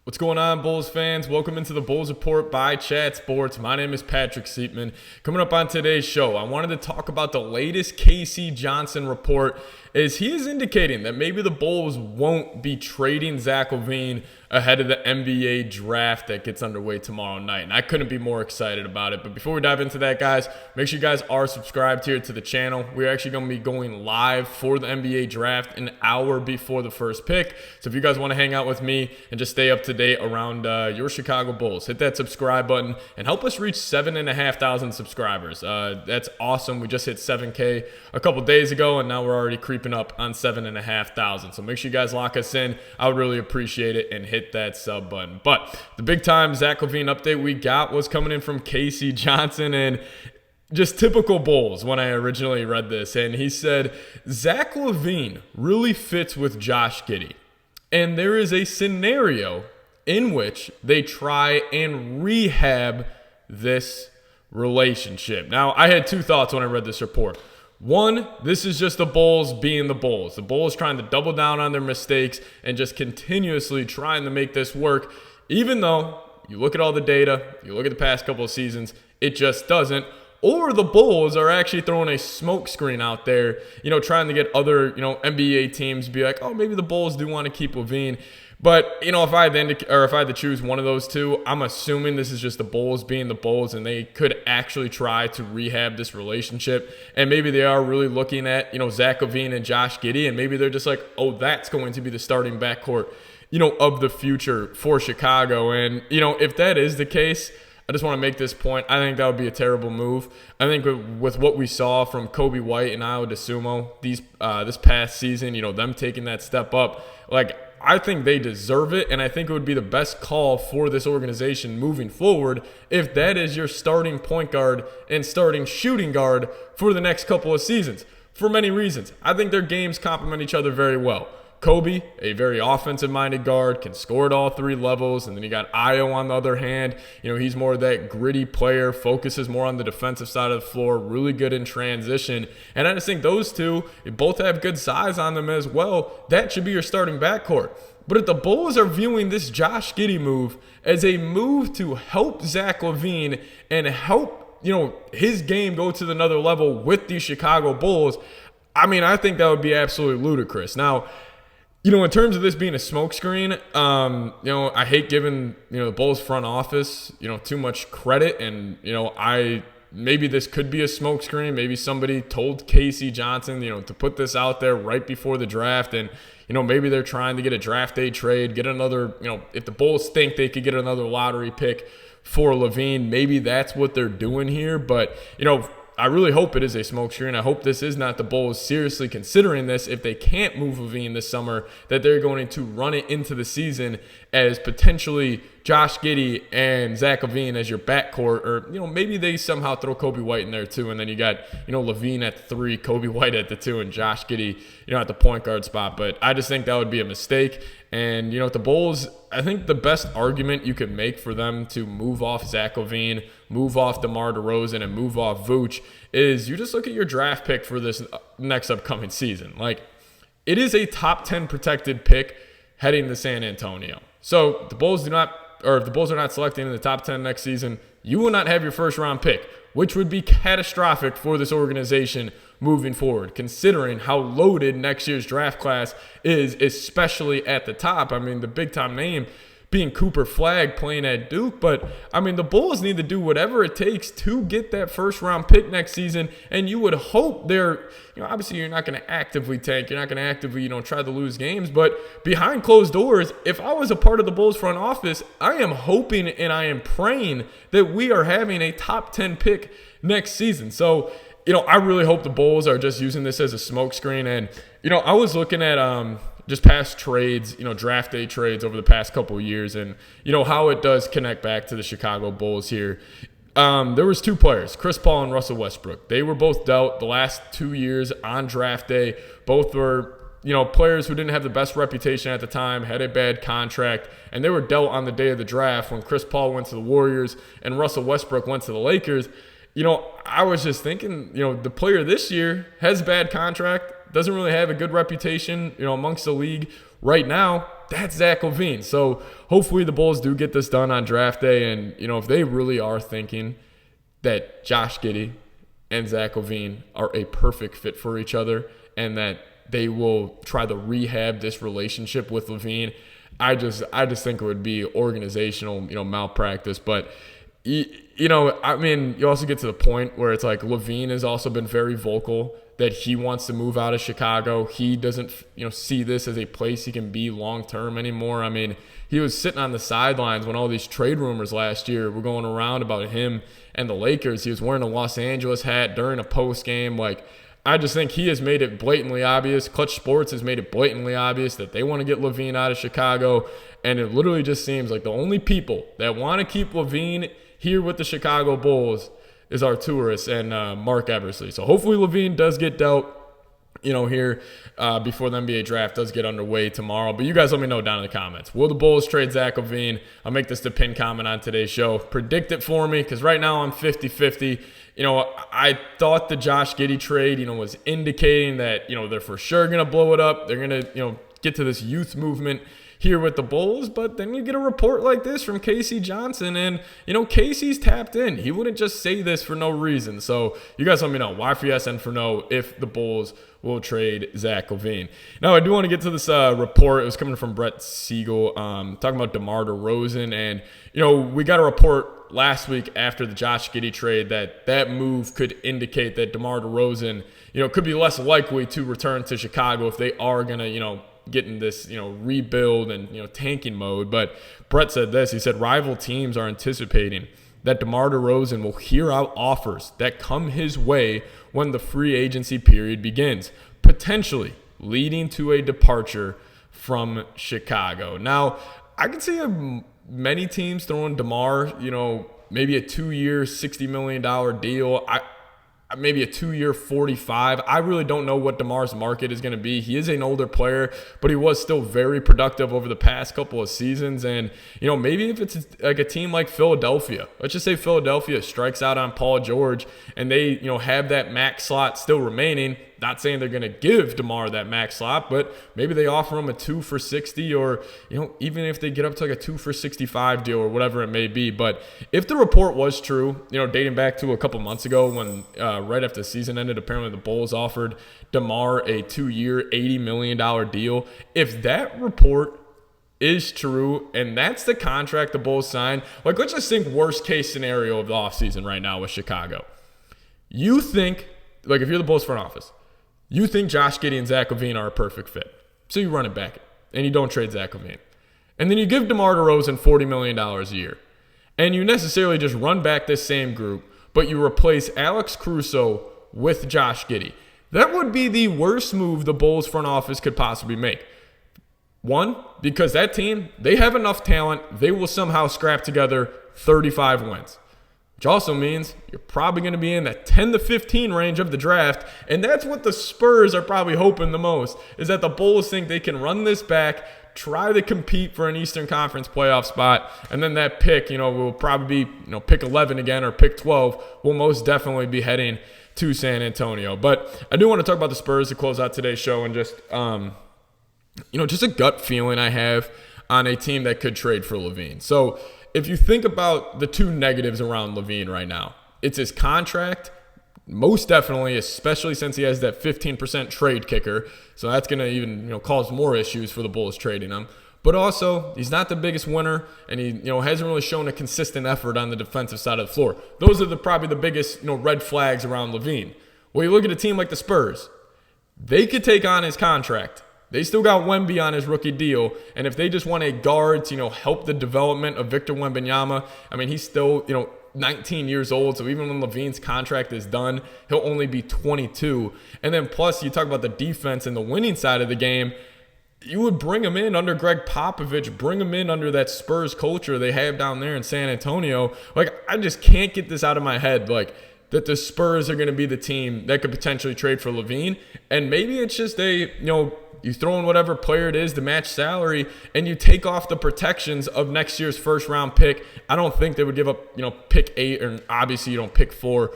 What's going on, Bulls fans? Welcome into the Bulls Report by Chat Sports. My name is Patrick Siepman. Coming up on today's show, I wanted to talk about the latest K.C. Johnson report, as he is indicating that maybe the Bulls won't be trading Zach LaVine ahead of the NBA draft that gets underway tomorrow night. And I couldn't be more excited about it. But before we dive into that, guys, make sure you guys are subscribed here to the channel. We're actually going to be going live for the NBA draft an hour before the first pick. So if you guys want to hang out with me and just stay up to date around your Chicago Bulls, hit that subscribe button and help us reach 7,500 subscribers. That's awesome. We just hit 7K a couple days ago, and now we're already creeping up on 7,500. So make sure you guys lock us in. I would really appreciate it, and hit that sub button. But the big time Zach LaVine update we got was coming in from K.C. Johnson, and just typical Bulls when I originally read this. And he said, Zach LaVine really fits with Josh Giddey. And there is a scenario in which they try and rehab this relationship. Now, I had two thoughts when I read this report. One, this is just the Bulls being the Bulls. The Bulls trying to double down on their mistakes and just continuously trying to make this work, even though you look at all the data, you look at the past couple of seasons, it just doesn't. Or the Bulls are actually throwing a smokescreen out there, trying to get other, NBA teams to be like, oh, maybe the Bulls do want to keep LaVine. But, if I had to choose one of those two, I'm assuming this is just the Bulls being the Bulls, and they could actually try to rehab this relationship. And maybe they are really looking at, Zach LaVine and Josh Giddey, and maybe they're just like, oh, that's going to be the starting backcourt, of the future for Chicago. And, if that is the case, I just want to make this point. I think that would be a terrible move. I think with what we saw from Kobe White and Ayo Dosunmu this past season, them taking that step up, I think they deserve it, and I think it would be the best call for this organization moving forward if that is your starting point guard and starting shooting guard for the next couple of seasons, for many reasons. I think their games complement each other very well. Kobe, a very offensive-minded guard, can score at all three levels. And then you got Ayo on the other hand. He's more of that gritty player, focuses more on the defensive side of the floor, really good in transition. And I just think those two, both have good size on them as well. That should be your starting backcourt. But if the Bulls are viewing this Josh Giddey move as a move to help Zach LaVine and help, his game go to another level with the Chicago Bulls, I think that would be absolutely ludicrous. Now, in terms of this being a smokescreen, I hate giving, the Bulls front office, too much credit. And, maybe this could be a smokescreen. Maybe somebody told K.C. Johnson, to put this out there right before the draft. And, maybe they're trying to get a draft day trade, get another, if the Bulls think they could get another lottery pick for LaVine, maybe that's what they're doing here. But, I really hope it is a smokescreen. I hope this is not the Bulls seriously considering this. If they can't move LaVine this summer, that they're going to run it into the season as potentially Josh Giddey and Zach LaVine as your backcourt, or maybe they somehow throw Kobe White in there too, and then you got LaVine at the 3, Kobe White at the 2, and Josh Giddey at the point guard spot. But I just think that would be a mistake. And the Bulls, I think the best argument you could make for them to move off Zach LaVine, move off DeMar DeRozan, and move off Vooch is you just look at your draft pick for this next upcoming season. It is a top 10 protected pick heading to San Antonio. So if the Bulls are not selecting in the top 10 next season, you will not have your first round pick, which would be catastrophic for this organization moving forward, considering how loaded next year's draft class is, especially at the top. The big time name being Cooper Flagg playing at Duke. But, the Bulls need to do whatever it takes to get that first-round pick next season. And you would hope obviously you're not going to actively tank. You're not going to actively, try to lose games. But behind closed doors, if I was a part of the Bulls front office, I am hoping and I am praying that we are having a top 10 pick next season. So, I really hope the Bulls are just using this as a smokescreen. And, I was looking at just past trades, draft day trades over the past couple of years, and, how it does connect back to the Chicago Bulls here. There was two players, Chris Paul and Russell Westbrook. They were both dealt the last 2 years on draft day. Both were, players who didn't have the best reputation at the time, had a bad contract, and they were dealt on the day of the draft when Chris Paul went to the Warriors and Russell Westbrook went to the Lakers. I was just thinking, the player this year has a bad contract, doesn't really have a good reputation, amongst the league right now. that's Zach LaVine. So hopefully the Bulls do get this done on draft day. And, if they really are thinking that Josh Giddey and Zach LaVine are a perfect fit for each other and that they will try to rehab this relationship with LaVine, I just think it would be organizational, malpractice. But, you also get to the point where it's like LaVine has also been very vocal that he wants to move out of Chicago. He doesn't, see this as a place he can be long-term anymore. I mean, he was sitting on the sidelines when all these trade rumors last year were going around about him and the Lakers. He was wearing a Los Angeles hat during a post game. I just think he has made it blatantly obvious. Clutch Sports has made it blatantly obvious that they want to get LaVine out of Chicago. And it literally just seems like the only people that want to keep LaVine here with the Chicago Bulls is Arturis and Mark Eversley. So hopefully LaVine does get dealt, here before the NBA draft does get underway tomorrow. But you guys let me know down in the comments. Will the Bulls trade Zach LaVine? I'll make this the pin comment on today's show. Predict it for me, because right now I'm 50-50. I thought the Josh Giddey trade, was indicating that, they're for sure going to blow it up. They're going to, get to this youth movement here with the Bulls. But then you get a report like this from Casey Johnson, and, Casey's tapped in. He wouldn't just say this for no reason. So you guys let me know. Y for yes and for no if the Bulls will trade Zach LaVine. Now, I do want to get to this report. It was coming from Brett Siegel talking about DeMar DeRozan. And, we got a report last week after the Josh Giddey trade that move could indicate that DeMar DeRozan, could be less likely to return to Chicago if they are going to, get in this, rebuild and, tanking mode. But Brett said this. He said, rival teams are anticipating that DeMar DeRozan will hear out offers that come his way when the free agency period begins, potentially leading to a departure from Chicago. Now, I could see many teams throwing DeMar, maybe a 2-year, $60 million deal. Maybe a 2-year, 45. I really don't know what DeMar's market is going to be. He is an older player, but he was still very productive over the past couple of seasons. And, maybe if it's like a team like Philadelphia, let's just say Philadelphia strikes out on Paul George and they, have that max slot still remaining. Not saying they're going to give DeMar that max slot, but maybe they offer him a 2 for 60, or, even if they get up to like a 2 for 65 deal or whatever it may be. But if the report was true, dating back to a couple months ago when right after the season ended, apparently the Bulls offered DeMar a 2-year, $80 million deal. If that report is true and that's the contract the Bulls signed, let's just think worst case scenario of the offseason right now with Chicago. You think, if you're the Bulls front office, you think Josh Giddey and Zach LaVine are a perfect fit. So you run it back and you don't trade Zach LaVine. And then you give DeMar DeRozan $40 million a year. And you necessarily just run back this same group, but you replace Alex Caruso with Josh Giddey. That would be the worst move the Bulls front office could possibly make. One, because that team, they have enough talent. They will somehow scrap together 35 wins. Which also means you're probably going to be in that 10 to 15 range of the draft. And that's what the Spurs are probably hoping the most, is that the Bulls think they can run this back, try to compete for an Eastern Conference playoff spot, and then that pick, will probably be, pick 11 again or pick 12 will most definitely be heading to San Antonio. But I do want to talk about the Spurs to close out today's show and just, just a gut feeling I have on a team that could trade for LaVine. So if you think about the two negatives around LaVine right now, it's his contract, most definitely, especially since he has that 15% trade kicker. So that's going to even, cause more issues for the Bulls trading him. But also, he's not the biggest winner, and he, hasn't really shown a consistent effort on the defensive side of the floor. Those are probably the biggest, red flags around LaVine. Well, you look at a team like the Spurs, they could take on his contract. They still got Wemby on his rookie deal, and if they just want a guard to, help the development of Victor Wembanyama, he's still, 19 years old, so even when LaVine's contract is done, he'll only be 22. And then plus, you talk about the defense and the winning side of the game, you would bring him in under Greg Popovich, bring him in under that Spurs culture they have down there in San Antonio. I just can't get this out of my head, that the Spurs are going to be the team that could potentially trade for LaVine. And maybe it's just you throw in whatever player it is to match salary, and you take off the protections of next year's first-round pick. I don't think they would give up, pick 8, or obviously you don't pick 4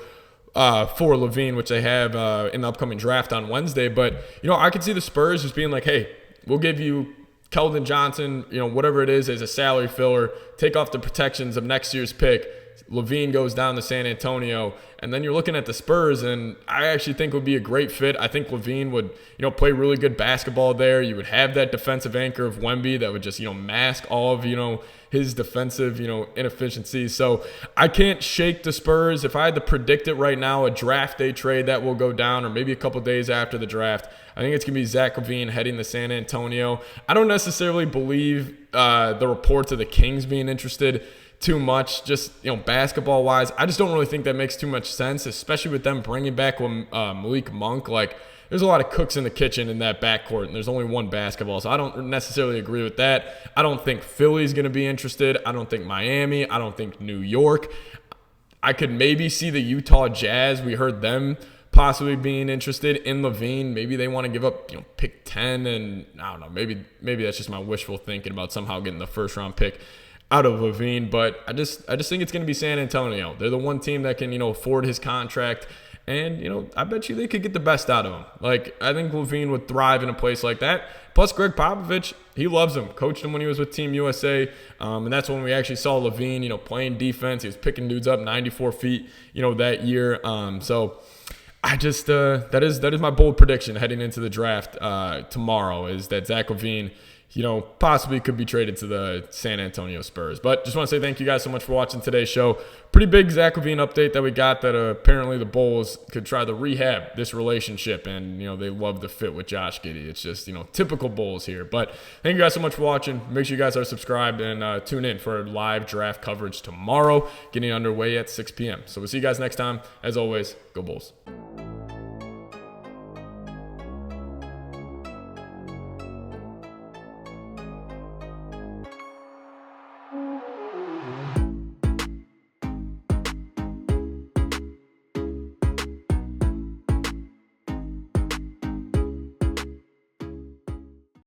for LaVine, which they have in the upcoming draft on Wednesday. But, I could see the Spurs just being like, hey, we'll give you Keldon Johnson, whatever it is a salary filler, take off the protections of next year's pick. LaVine goes down to San Antonio, and then you're looking at the Spurs, and I actually think would be a great fit. I think LaVine would, play really good basketball there. You would have that defensive anchor of Wemby that would just, mask all of, his defensive, inefficiencies. So I can't shake the Spurs. If I had to predict it right now, a draft day trade that will go down, or maybe a couple days after the draft, I think it's going to be Zach LaVine heading to San Antonio. I don't necessarily believe the reports of the Kings being interested too much, just basketball wise. I just don't really think that makes too much sense, especially with them bringing back Malik Monk. Like, there's a lot of cooks in the kitchen in that backcourt, and there's only one basketball, so I don't necessarily agree with that. I don't think Philly's going to be interested. I don't think Miami. I don't think New York. I could maybe see the Utah Jazz. We heard them possibly being interested in LaVine. Maybe they want to give up, pick 10, and I don't know. Maybe that's just my wishful thinking about somehow getting the first round pick out of LaVine, but I just think it's going to be San Antonio. They're the one team that can, afford his contract, and, I bet you they could get the best out of him. Like, I think LaVine would thrive in a place like that. Plus, Greg Popovich, he loves him. Coached him when he was with Team USA, and that's when we actually saw LaVine, playing defense. He was picking dudes up 94 feet, that year. So I just that is my bold prediction heading into the draft tomorrow, is that Zach LaVine, possibly could be traded to the San Antonio Spurs. But just want to say thank you guys so much for watching today's show. Pretty big Zach LaVine update that we got, that apparently the Bulls could try to rehab this relationship, and, they love the fit with Josh Giddey. It's just, typical Bulls here. But thank you guys so much for watching. Make sure you guys are subscribed, and tune in for live draft coverage tomorrow, getting underway at 6 p.m. So we'll see you guys next time. As always, go Bulls.